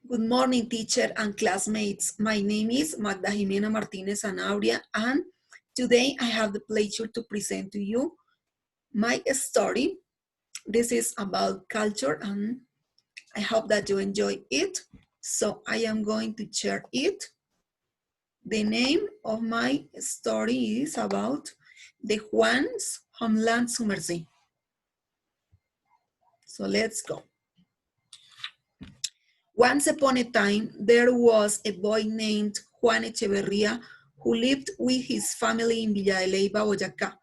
Good morning, teacher and classmates. My name is Magda Martinez Anauria, and today I have the pleasure to present to you my story. This is about culture, and I hope that you enjoy it. So I am going to share it. The name of my story is about the Juan'S Homeland Sumerce. So let's go. Once upon a time, there was a boy named Juan Echeverria who lived with his family in Villa de Leyva, Boyacá.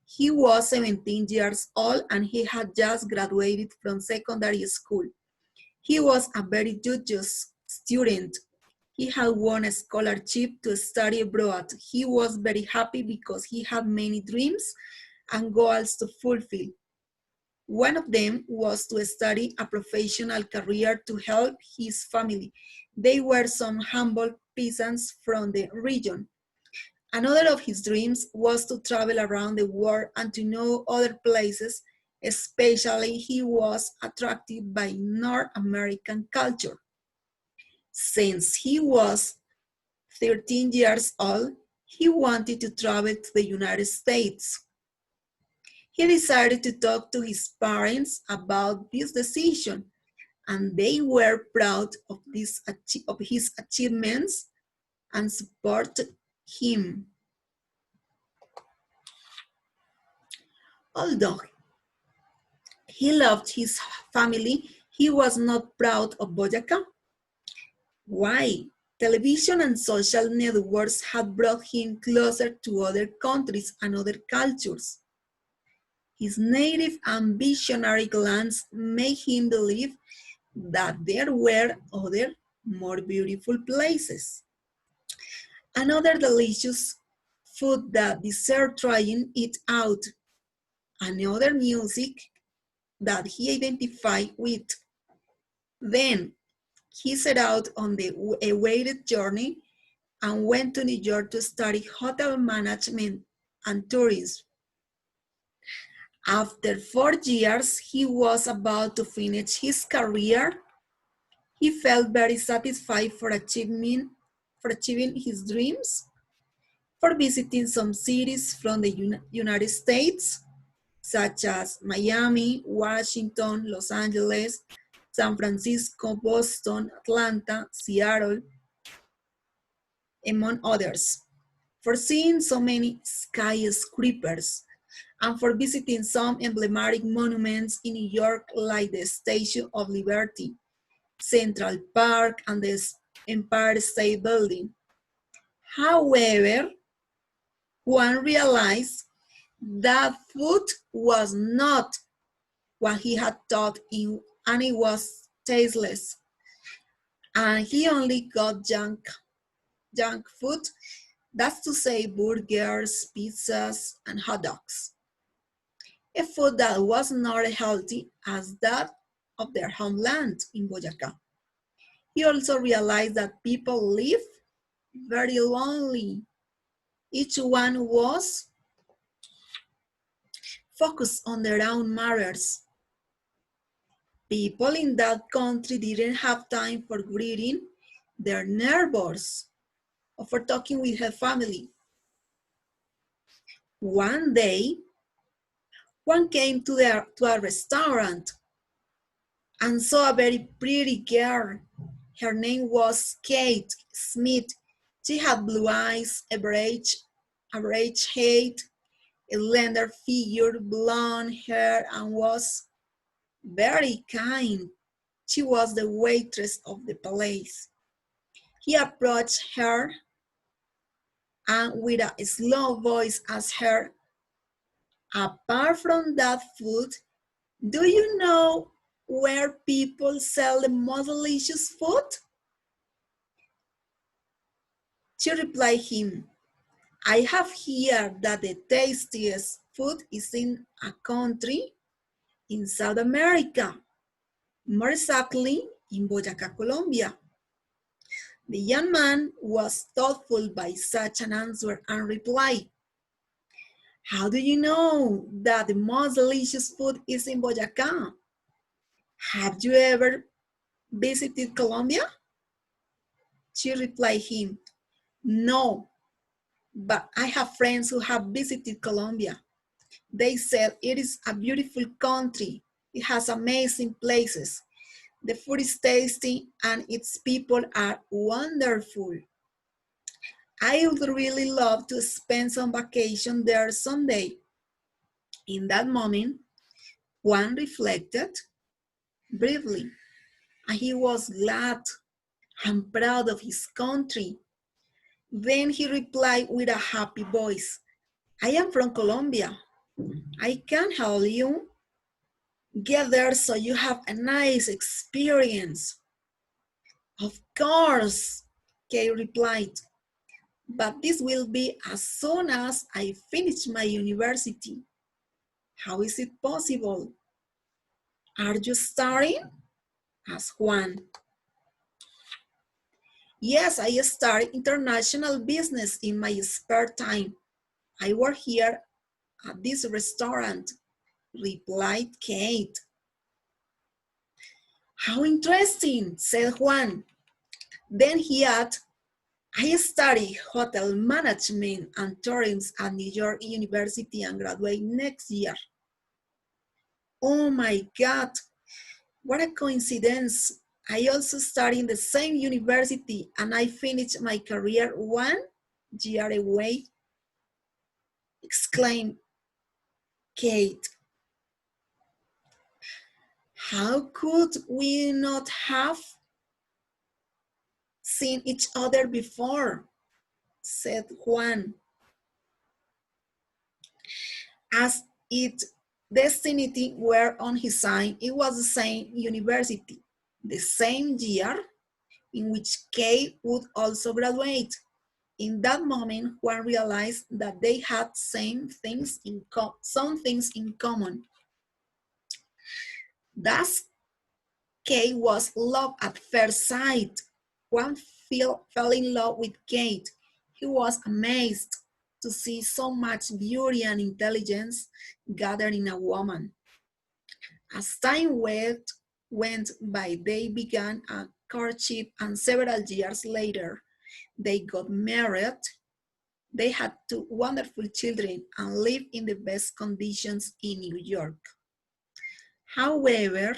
He was 17 years old and he had just graduated from secondary school. He was a very studious student. He had won a scholarship to study abroad. He was very happy because he had many dreams and goals to fulfill. One of them was to study a professional career to help his family. They were some humble peasants from the region. Another of his dreams was to travel around the world and to know other places, especially he was attracted by North American culture. Since he was 13 years old, he wanted to travel to the United States. He decided to talk to his parents about this decision, and they were proud of his achievements and supported him. Although he loved his family, he was not proud of Boyacá. Why? Television and social networks had brought him closer to other countries and other cultures. His native and visionary glance made him believe that there were other, more beautiful places. Another delicious food that deserved trying it out. Another music that he identified with. Then he set out on the awaited journey and went to New York to study hotel management and tourism. After 4 years, he was about to finish his career. He felt very satisfied for achieving his dreams, for visiting some cities from the United States, such as Miami, Washington, Los Angeles, San Francisco, Boston, Atlanta, Seattle, among others, for seeing so many skyscrapers, and for visiting some emblematic monuments in New York like the Statue of Liberty, Central Park, and the Empire State Building. However, Juan realized that food was not what he had thought, and it was tasteless. And he only got junk food, that's to say burgers, pizzas, and hot dogs. A food that was not as healthy as that of their homeland in Boyacá. He also realized that people live very lonely. Each one was focused on their own matters. People in that country didn't have time for greeting their neighbors or for talking with her family. One day, Juan came to a restaurant and saw a very pretty girl. Her name was Kate Smith. She had blue eyes, average height, a slender figure, blonde hair, and was very kind. She was the waitress of the place. He approached her and with a slow voice asked her, "Apart from that food, do you know where people sell the most delicious food?" She replied him, "I have heard that the tastiest food is in a country in South America, more exactly in Boyacá, Colombia." The young man was thoughtful by such an answer and replied, "How do you know that the most delicious food is in Boyacá? Have you ever visited Colombia?" She replied him, "No, but I have friends who have visited Colombia. They said it is a beautiful country. It has amazing places. The food is tasty and its people are wonderful. I would really love to spend some vacation there someday." In that moment, Juan reflected briefly, and he was glad and proud of his country. Then he replied with a happy voice, "I am from Colombia. I can help you get there so you have a nice experience." "Of course," Kay replied, "but this will be as soon as I finish my university." "How is it possible? Are you studying?" asked Juan. "Yes, I study international business in my spare time. I work here at this restaurant," replied Kate. "How interesting," said Juan. Then he added, "I study hotel management and tourism at New York University and graduate next year." "Oh my God, what a coincidence. I also study in the same university and I finished my career 1 year away," exclaimed Kate. "How could we not have seen each other before?" said Juan. As it destiny were on his side, it was the same university, the same year in which Kate would also graduate. In that moment, Juan realized that they had some things in common. Thus, Kate was love at first sight. Juan fell in love with Kate. He was amazed to see so much beauty and intelligence gathered in a woman. As time went by, they began a courtship, and several years later, they got married. They had 2 wonderful children and lived in the best conditions in New York. However,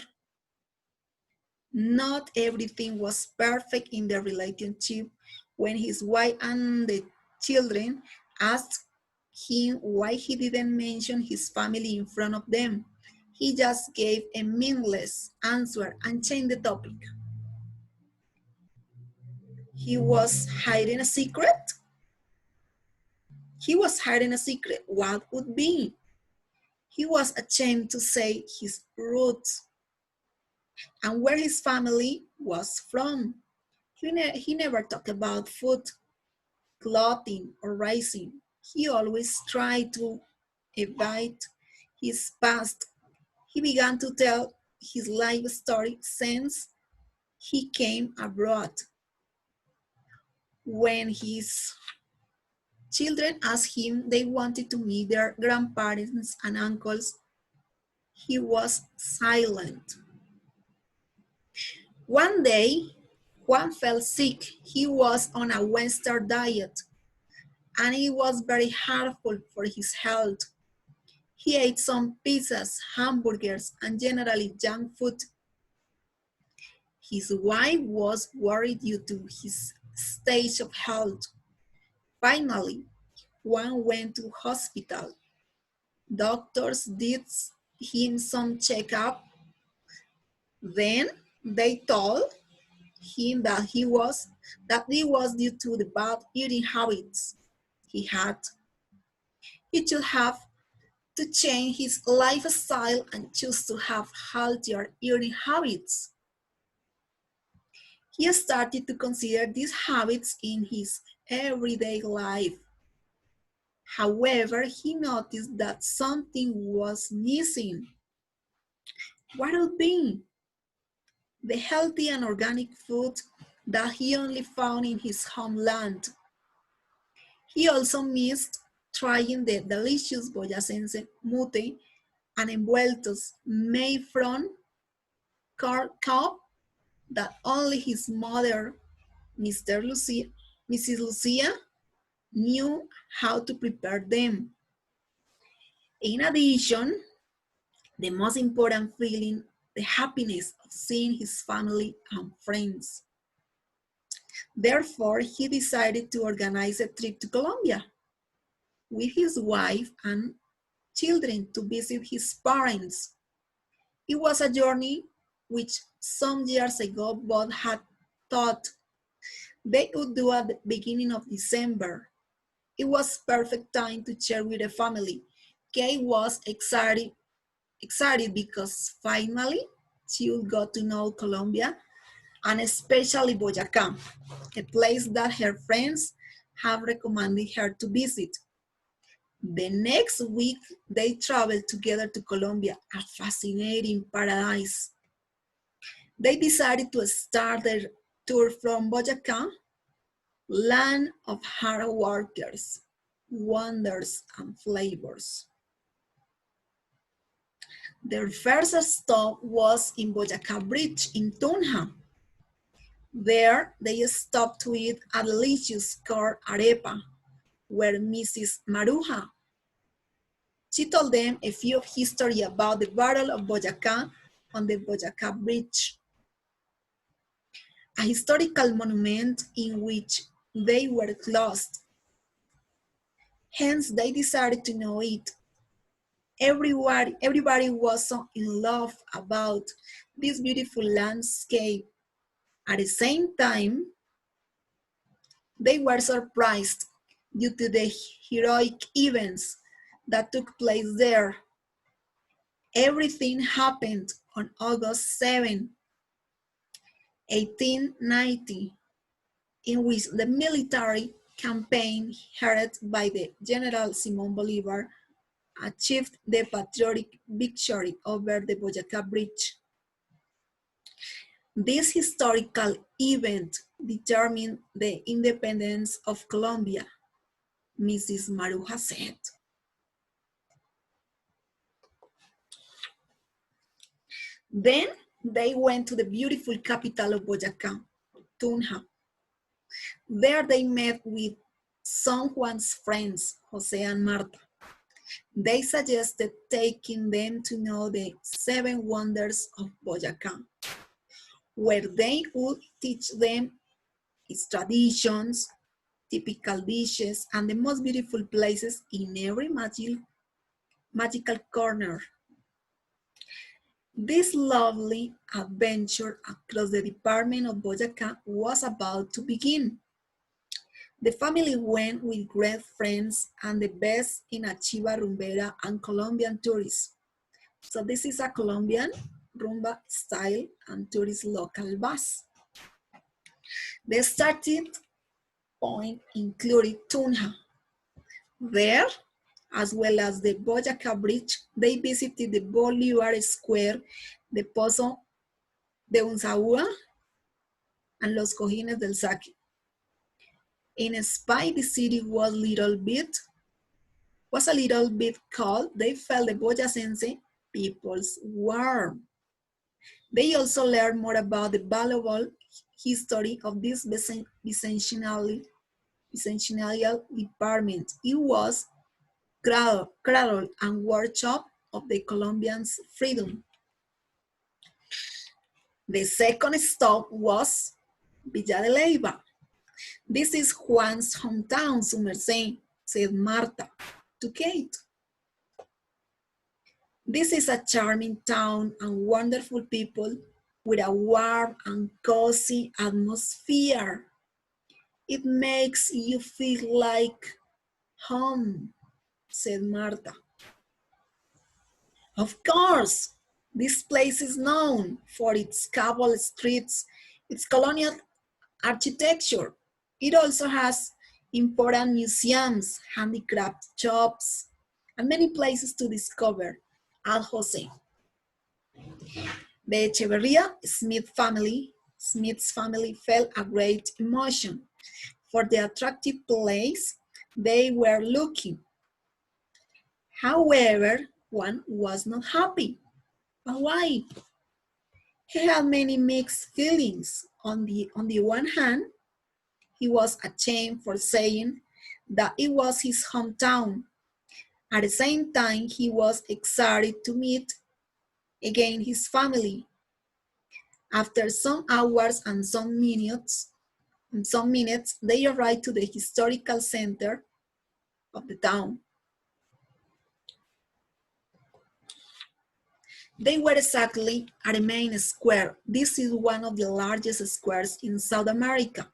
not everything was perfect in their relationship. When his wife and the children asked him why he didn't mention his family in front of them, he just gave a meaningless answer and changed the topic. He was hiding a secret? He was hiding a secret. What would be? He was ashamed to say his roots and where his family was from. He never talked about food, clothing, or raising. He always tried to evade his past. He began to tell his life story since he came abroad. When his children asked him they wanted to meet their grandparents and uncles, he was silent. One day, Juan fell sick. He was on a Western diet, and it was very harmful for his health. He ate some pizzas, hamburgers, and generally junk food. His wife was worried due to his stage of health. Finally, Juan went to hospital. Doctors did him some checkup. Then they told him that it was due to the bad eating habits he had. He should have to change his lifestyle and choose to have healthier eating habits. He started to consider these habits in his everyday life. However, he noticed that something was missing. What would be? The healthy and organic food that he only found in his homeland. He also missed trying the delicious boyacense mute and envueltos made from corn cob that only his mother Mr. Lucia, Mrs. Lucia knew how to prepare them. In addition, the most important feeling, the happiness of seeing his family and friends. Therefore, he decided to organize a trip to Colombia with his wife and children to visit his parents. It was a journey which some years ago both had thought they would do at the beginning of December. It was perfect time to share with the family. Kay was excited because finally she would go to know Colombia and especially Boyacá, a place that her friends have recommended her to visit. The next week, they traveled together to Colombia, a fascinating paradise. They decided to start their tour from Boyacá, land of hard workers, wonders, and flavors. Their first stop was in Boyacá Bridge in Tunja. There, they stopped to eat a delicious corn arepa, where Mrs. Maruja. She told them a few of history about the Battle of Boyacá on the Boyacá Bridge, a historical monument in which they were lost. Hence, they decided to know it. Everybody was so in love about this beautiful landscape. At the same time, they were surprised due to the heroic events that took place there. Everything happened on August 7, 1890, in which the military campaign headed by the General Simon Bolivar achieved the patriotic victory over the Boyacá Bridge. This historical event determined the independence of Colombia, Mrs. Maruja said. Then they went to the beautiful capital of Boyacá, Tunja. There they met with Juan's friends, Jose and Marta. They suggested taking them to know the 7 wonders of Boyacá, where they would teach them its traditions, typical dishes, and the most beautiful places in every magical corner. This lovely adventure across the department of Boyacá was about to begin. The family went with great friends and the best in a chiva rumbera and Colombian tourists. So this is a Colombian rumba style and tourist local bus. The starting point included Tunja. There, as well as the Boyacá Bridge, they visited the Bolivar Square, the Pozo de Unzaúa, and Los Cojines del Saque. In spite the city was a little bit cold, they felt the boyacense people's warmth. They also learned more about the valuable history of this bicentennial department. It was cradle and workshop of the Colombians' freedom. The second stop was Villa de Leyva. This is Juan's hometown, Sumerce, said Marta to Kate. This is a charming town and wonderful people with a warm and cozy atmosphere. It makes you feel like home, said Marta. Of course, this place is known for its cobble streets, its colonial architecture. It also has important museums, handicraft shops, and many places to discover. Al Jose. The Echeverria Smith's family felt a great emotion for the attractive place they were looking. However, Juan was not happy. But why? He had many mixed feelings. On the one hand, He was ashamed for saying that it was his hometown. At the same time, he was excited to meet again his family. After some hours and some minutes, they arrived to the historical center of the town. They were exactly at the main square. This is one of the largest squares in South America.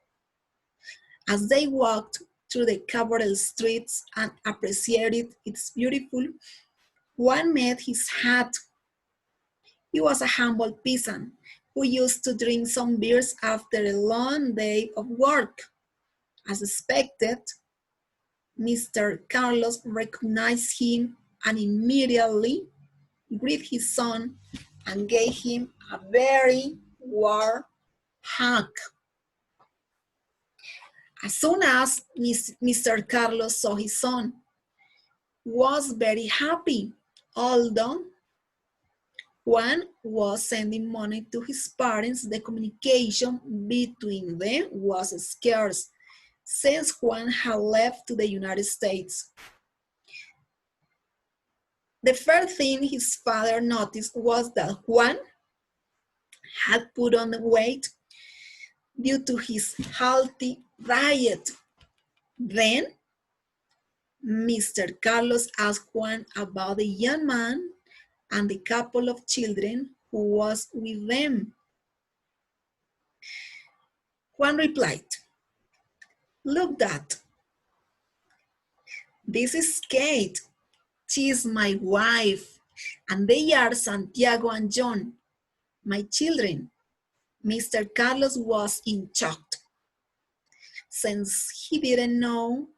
As they walked through the covered streets and appreciated its beautiful, Juan met his hat. He was a humble peasant who used to drink some beers after a long day of work. As expected, Mr. Carlos recognized him and immediately greeted his son and gave him a very warm hug. As soon as Mr. Carlos saw his son, was very happy, although Juan was sending money to his parents. The communication between them was scarce since Juan had left to the United States. The first thing his father noticed was that Juan had put on weight due to his healthy diet. Then, Mr. Carlos asked Juan about the young man and the couple of children who was with them. Juan replied, "Look, Dad, this is Kate. She is my wife, and they are Santiago and John, my children." Mr. Carlos was in shock since he didn't know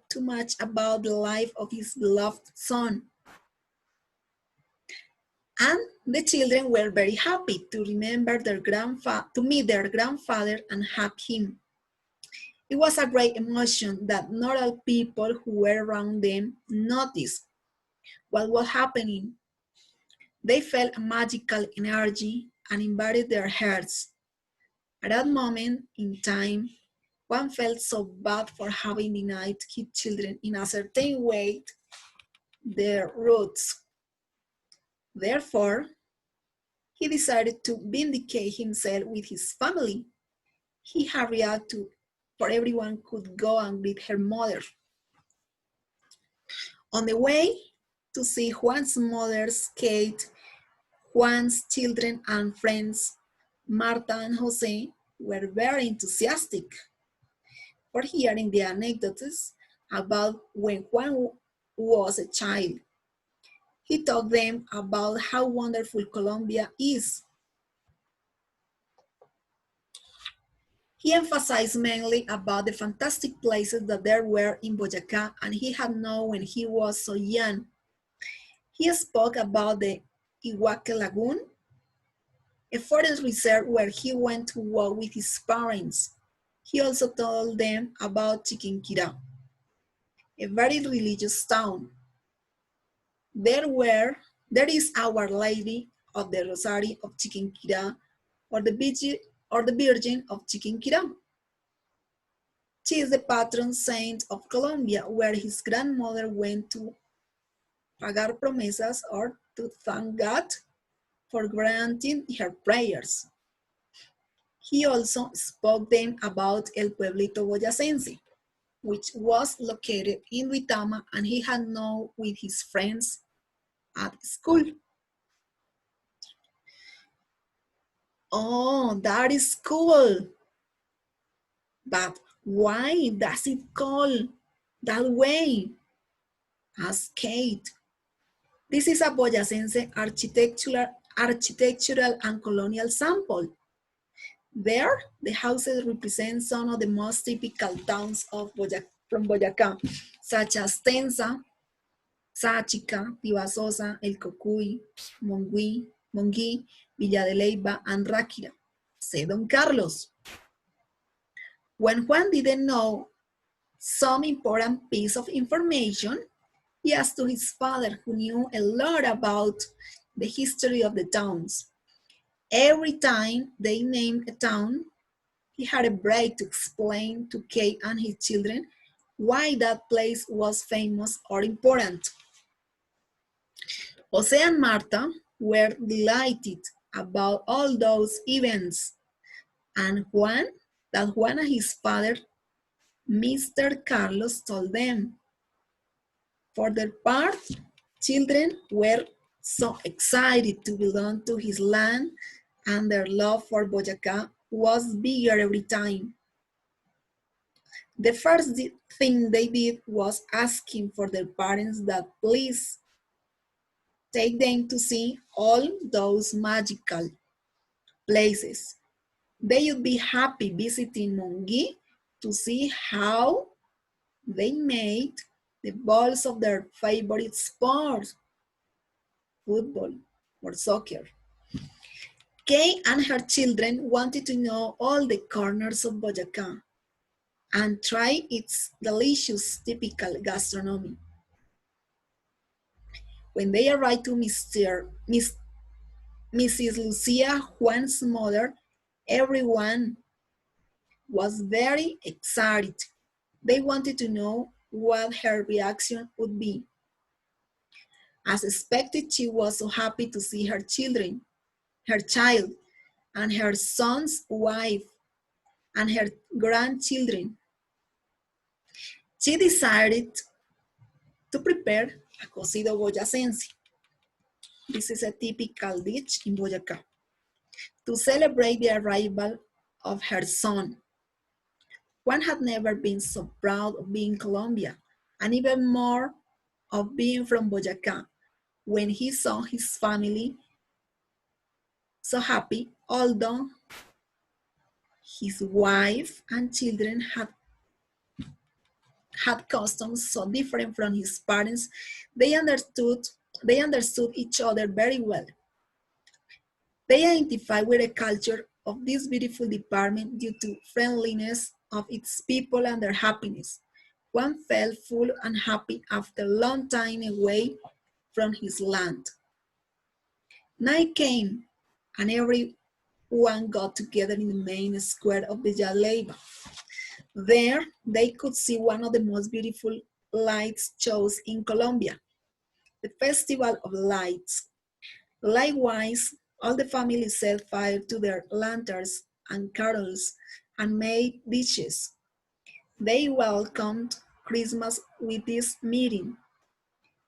too much about the life of his beloved son. And the children were very happy to meet their grandfather and hug him. It was a great emotion that not all people who were around them noticed what was happening. They felt a magical energy and invited their hearts. At that moment in time, one felt so bad for having denied his children in a certain way their roots. Therefore, he decided to vindicate himself with his family. He hurried out for everyone could go and greet her mother. On the way to see Juan's mother's Kate, Juan's children and friends, Marta and Jose, were very enthusiastic for hearing the anecdotes about when Juan was a child. He told them about how wonderful Colombia is. He emphasized mainly about the fantastic places that there were in Boyacá and he had known when he was so young. He spoke about the Iguaque Lagoon, a forest reserve where he went to walk with his parents. He also told them about Chiquinquirá, a very religious town. There is Our Lady of the Rosary of Chiquinquirá, or the Virgin of Chiquinquirá. She is the patron saint of Colombia, where his grandmother went to pagar promesas or to thank God for granting her prayers. He also spoke them about El Pueblito Boyacense, which was located in Duitama and he had known with his friends at school. "Oh, that is cool. But why does it call that way?" asked Kate. "This is a Boyacense architectural and colonial sample. There, the houses represent some of the most typical towns from Boyacá, such as Tensa, Sáchica, Tibasosa, El Cocuy, Monguí, Villa de Leyva, and Ráquira," said Don Carlos. When Juan didn't know some important piece of information, he asked to his father, who knew a lot about the history of the towns. Every time they named a town, he had a break to explain to Kay and his children why that place was famous or important. Jose and Marta were delighted about all those events, and Juan and his father, Mr. Carlos, told them. For their part, children were so excited to belong to his land, and their love for Boyacá was bigger every time. The first thing they did was asking for their parents that please take them to see all those magical places. They would be happy visiting Mongi to see how they made the balls of their favorite sport, football or soccer. Kay and her children wanted to know all the corners of Boyacá and try its delicious typical gastronomy. When they arrived to Mrs. Lucia Juan's mother, everyone was very excited. They wanted to know what her reaction would be. As expected, she was so happy to see her child, and her son's wife, and her grandchildren. She decided to prepare a cocido boyacense. This is a typical dish in Boyacá to celebrate the arrival of her son. Juan had never been so proud of being Colombia, and even more of being from Boyacá when he saw his family so happy, although his wife and children had customs so different from his parents, they understood each other very well. They identified with the culture of this beautiful department due to friendliness of its people and their happiness. One felt full and happy after a long time away from his land. Night came, and everyone got together in the main square of the Leyva. There, they could see one of the most beautiful lights shows in Colombia, the Festival of Lights. Likewise, all the families set fire to their lanterns and carols and made dishes. They welcomed Christmas with this meeting,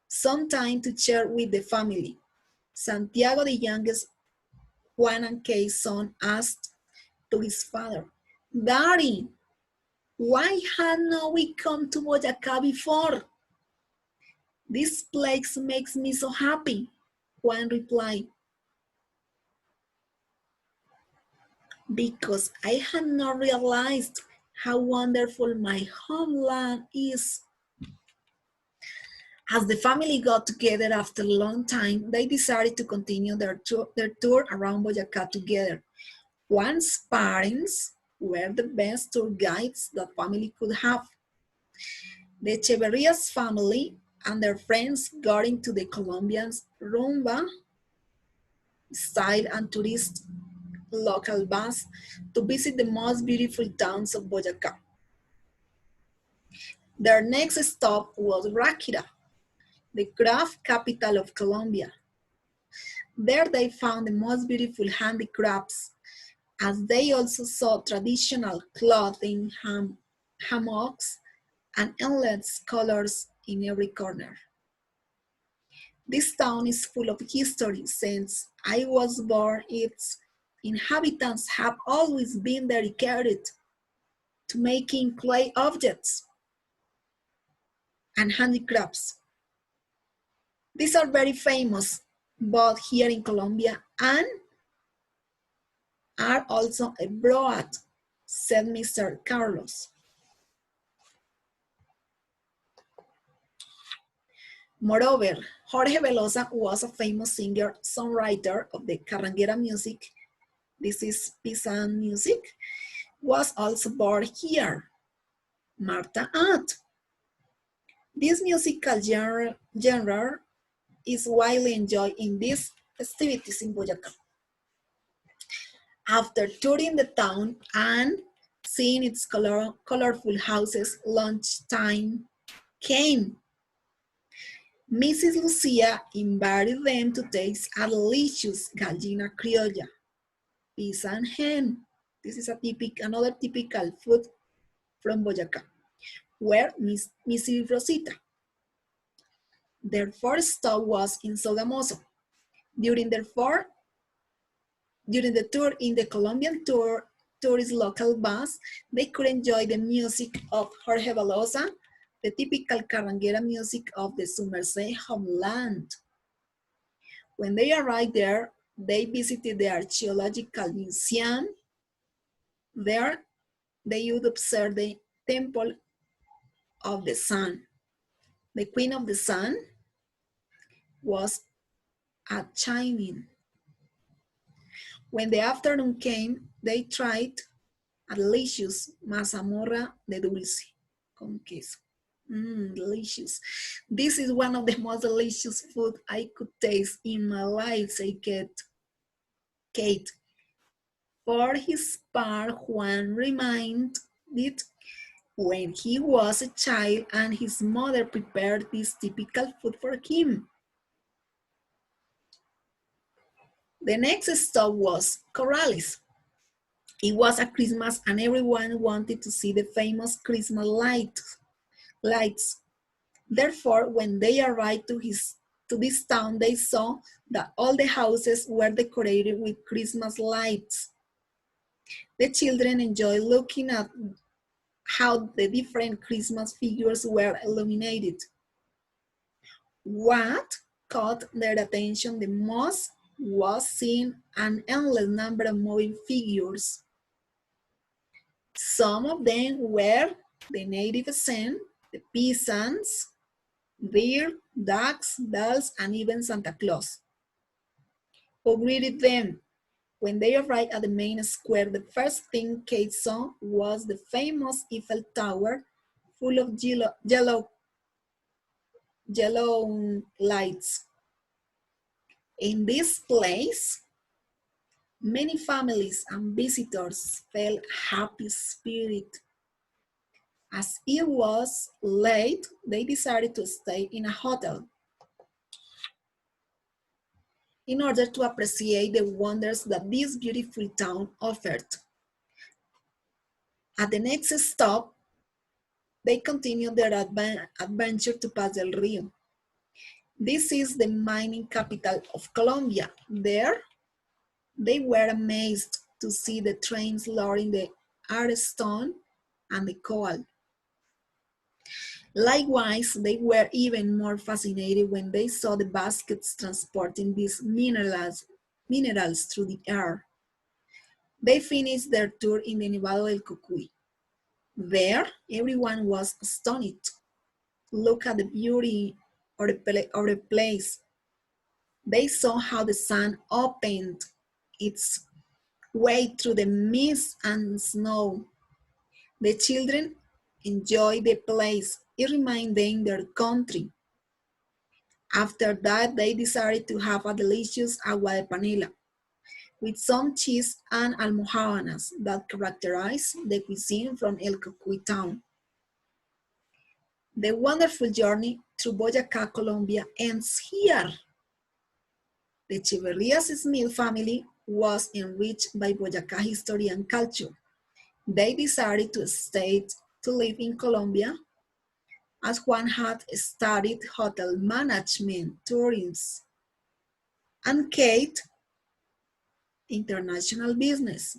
some time to share with the family. Santiago, the youngest Juan and Kay's son, asked to his father, Daddy, why had not we come to Boyacá before? This place makes me so happy, Juan replied. Because I had not realized how wonderful my homeland is. As the family got together after a long time, they decided to continue their tour around Boyacá together. Juan's parents were the best tour guides that family could have. The Echeverria's family and their friends got into the Colombians rumba style and tourist local bus to visit the most beautiful towns of Boyacá. Their next stop was Ráquira, the craft capital of Colombia. There they found the most beautiful handicrafts, as they also saw traditional clothing, hammocks, and endless colors in every corner. This town is full of history. Since I was born, its inhabitants have always been dedicated to making clay objects and handicrafts. These are very famous both here in Colombia and are also abroad, said Mr. Carlos. Moreover, Jorge Velosa was a famous singer-songwriter of the carranguera music. This is Pisan music. Was also born here. Marta added. This musical genre is widely enjoyed in these festivities in Boyacá. After touring the town and seeing its colorful houses, lunchtime came. Mrs. Lucia invited them to taste a delicious gallina criolla, pizza and hen. This is another typical food from Boyacá, where Mrs. Rosita. Their first stop was in Sogamoso. During the tour in the Colombian tourist local bus, they could enjoy the music of Jorge Velosa, the typical carranguera music of the Sumerce Homeland. When they arrived there, they visited the Archaeological Museum. There, they would observe the Temple of the Sun. The Queen of the Sun was at shining. When the afternoon came, they tried a delicious mazamorra de dulce con queso. Delicious. This is one of the most delicious food I could taste in my life, said Kate. For his part, Juan reminded when he was a child and his mother prepared this typical food for him. The next stop was Corrales. It was a Christmas and everyone wanted to see the famous Christmas lights. Therefore, when they arrived to this town, they saw that all the houses were decorated with Christmas lights. The children enjoyed looking at how the different Christmas figures were illuminated. What caught their attention the most was seeing an endless number of moving figures. Some of them were the native scene, the peasants, deer, ducks, bells, and even Santa Claus, who greeted them. When they arrived at the main square, the first thing Kate saw was the famous Eiffel Tower full of yellow lights. In this place, many families and visitors felt happy spirit. As it was late, they decided to stay in a hotel in order to appreciate the wonders that this beautiful town offered. At the next stop, they continued their adventure to Paz del Rio. This is the mining capital of Colombia. There, they were amazed to see the trains loading the ironstone and the coal. Likewise, they were even more fascinated when they saw the baskets transporting these minerals through the air. They finished their tour in the Nevado del Cocuy. There, everyone was astonished. Look at the beauty of the place. They saw how the sun opened its way through the mist and snow. The children enjoyed the place. It reminded them their country. After that, they decided to have a delicious agua de panela with some cheese and almojábanas that characterize the cuisine from El Cocuy town. The wonderful journey through Boyacá, Colombia ends here. The Echeverria-Smith family was enriched by Boyacá history and culture. They decided to stay to live in Colombia as Juan had studied hotel management, tourism, and Kate, international business.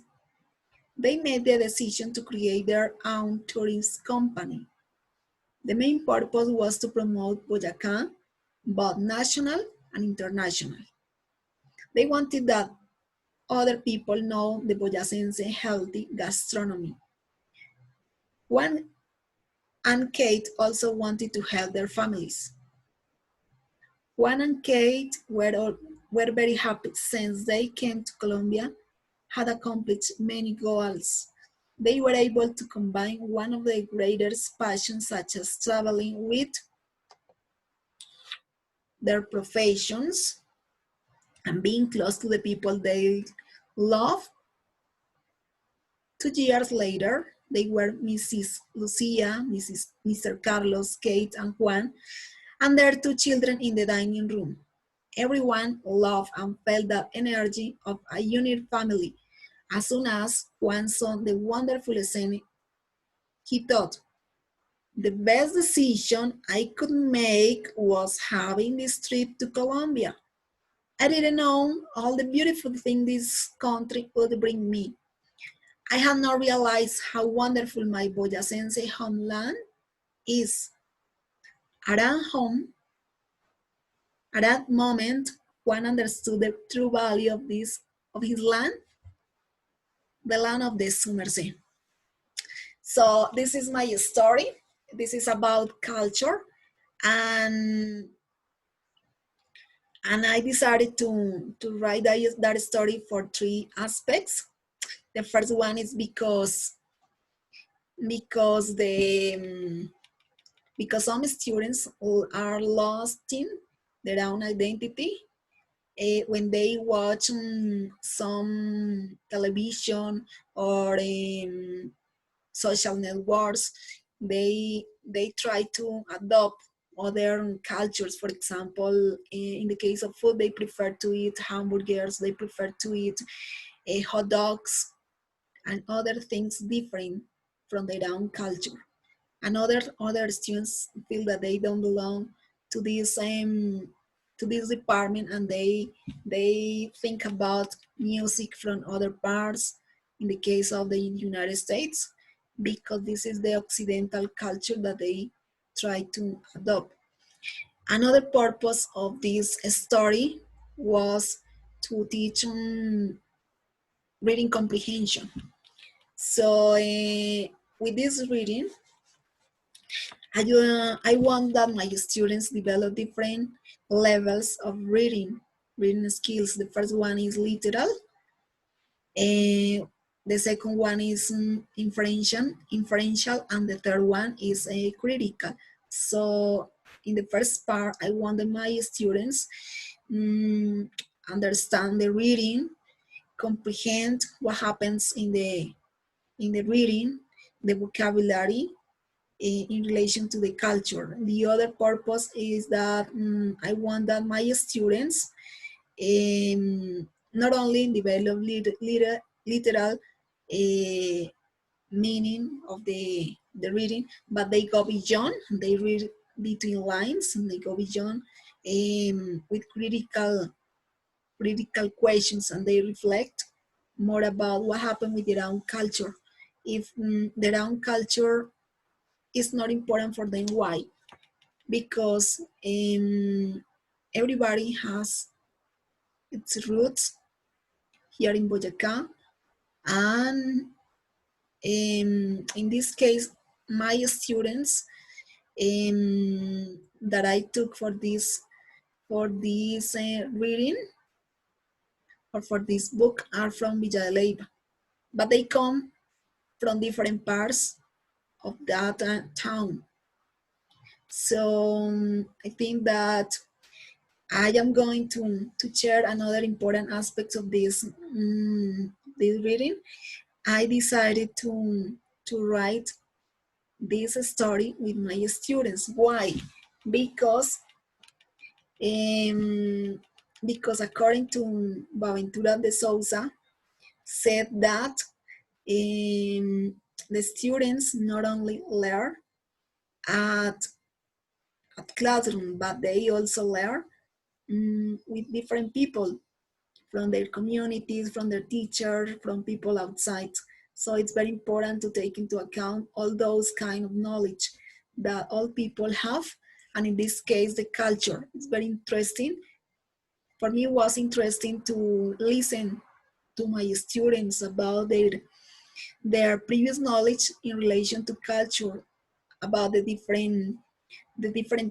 They made the decision to create their own tourism company. The main purpose was to promote Boyacá, both national and international. They wanted that other people know the boyacense healthy gastronomy. Juan and Kate also wanted to help their families. Juan and Kate were very happy since they came to Colombia, had accomplished many goals. They were able to combine one of their greatest passions, such as traveling, with their professions and being close to the people they love 2 years later, they were Mrs. Lucia, Mr. Carlos, Kate, and Juan, and their 2 children in the dining room. Everyone loved and felt that energy of a unit family. As soon as Juan saw the wonderful scene, he thought, the best decision I could make was having this trip to Colombia. I didn't know all the beautiful things this country would bring me. I had not realized how wonderful my boyacense homeland is. At that home, at that moment, one understood the true value of his land, the land of the Sumerce. So this is my story. This is about culture, and I decided to write that story for 3 aspects. The first one is because some students are lost in their own identity when they watch some television or social networks. They try to adopt other cultures. For example, in the case of food, they prefer to eat hamburgers, they prefer to eat hot dogs and other things different from their own culture. And other students feel that they don't belong to this department, and they think about music from other parts. In the case of the United States, because this is the Occidental culture that they try to adopt. Another purpose of this story was to teach reading comprehension. So with this reading, I want that my students develop different levels of reading skills. The first one is literal. The second one is inferential, and the third one is critical. So in the first part, I want that my students understand the reading, comprehend what happens in the reading, the vocabulary, in relation to the culture. The other purpose is that I want that my students not only develop literal meaning of the reading, but they go beyond. They read between lines, and they go beyond with critical questions, and they reflect more about what happened with their own culture. If their own culture is not important for them, why? Because everybody has its roots here in Boyacá, and in this case, my students that I took for this reading or for this book are from Villa de Leyva, but they come from different parts of that town. So I think that I am going to share another important aspect of this reading. I decided to write this story with my students. Why? Because according to Boaventura de Souza, said that the students not only learn at classroom, but they also learn with different people from their communities, from their teachers, from people outside. So it's very important to take into account all those kind of knowledge that all people have, and in this case, the culture. It's very interesting. For me, it was interesting to listen to my students about their previous knowledge in relation to culture, about the different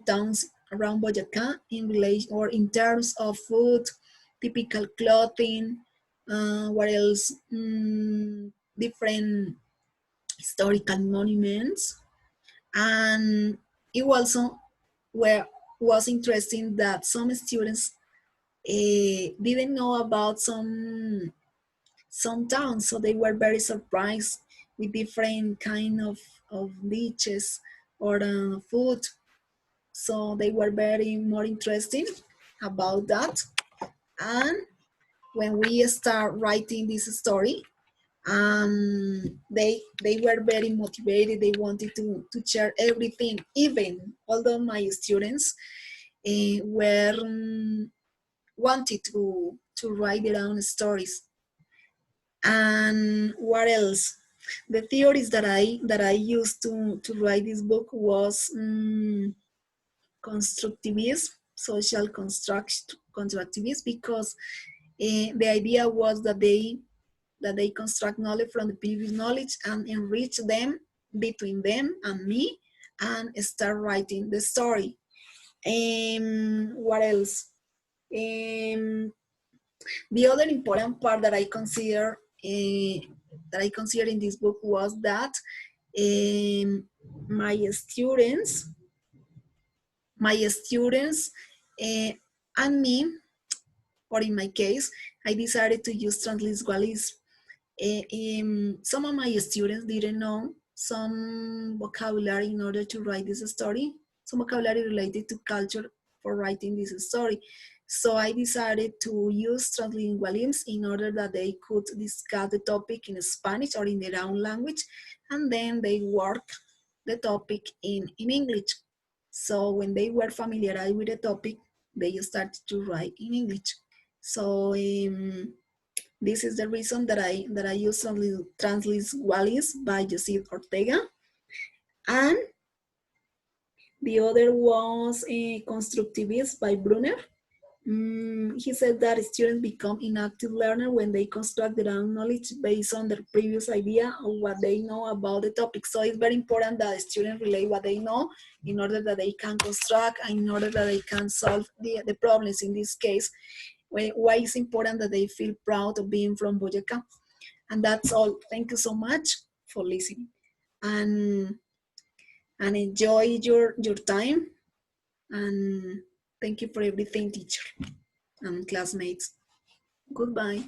towns around Boyacá in relation or in terms of food, typical clothing, what else? Different historical monuments, and it also was interesting that some students didn't know about some towns, so they were very surprised with different kind of dishes or food. So they were very more interesting about that. And when we start writing this story, they were very motivated. They wanted to share everything, even although my students were wanted to write their own stories. And what else? The theories that I used to write this book was constructivism, social constructivism, because the idea was that they construct knowledge from the previous knowledge and enrich them between them and me and start writing the story. What else? The other important part that I consider in this book was that um, my students, my students, uh, and me, or in my case, I decided to use translingualism. Some of my students didn't know some vocabulary in order to write this story, some vocabulary related to culture for writing this story. So I decided to use translingualism in order that they could discuss the topic in Spanish or in their own language, and then they work the topic in English. So when they were familiarized with the topic, they started to write in English. So this is the reason that I use Translingualism by José Ortega, and the other was Constructivism by Brunner. He said that students become inactive learners when they construct their own knowledge based on their previous idea of what they know about the topic. So it's very important that students relate what they know in order that they can construct and in order that they can solve the problems. In this case, why it's important that they feel proud of being from Boyacá. And that's all. Thank you so much for listening. And enjoy your time. And thank you for everything, teacher and classmates. Goodbye.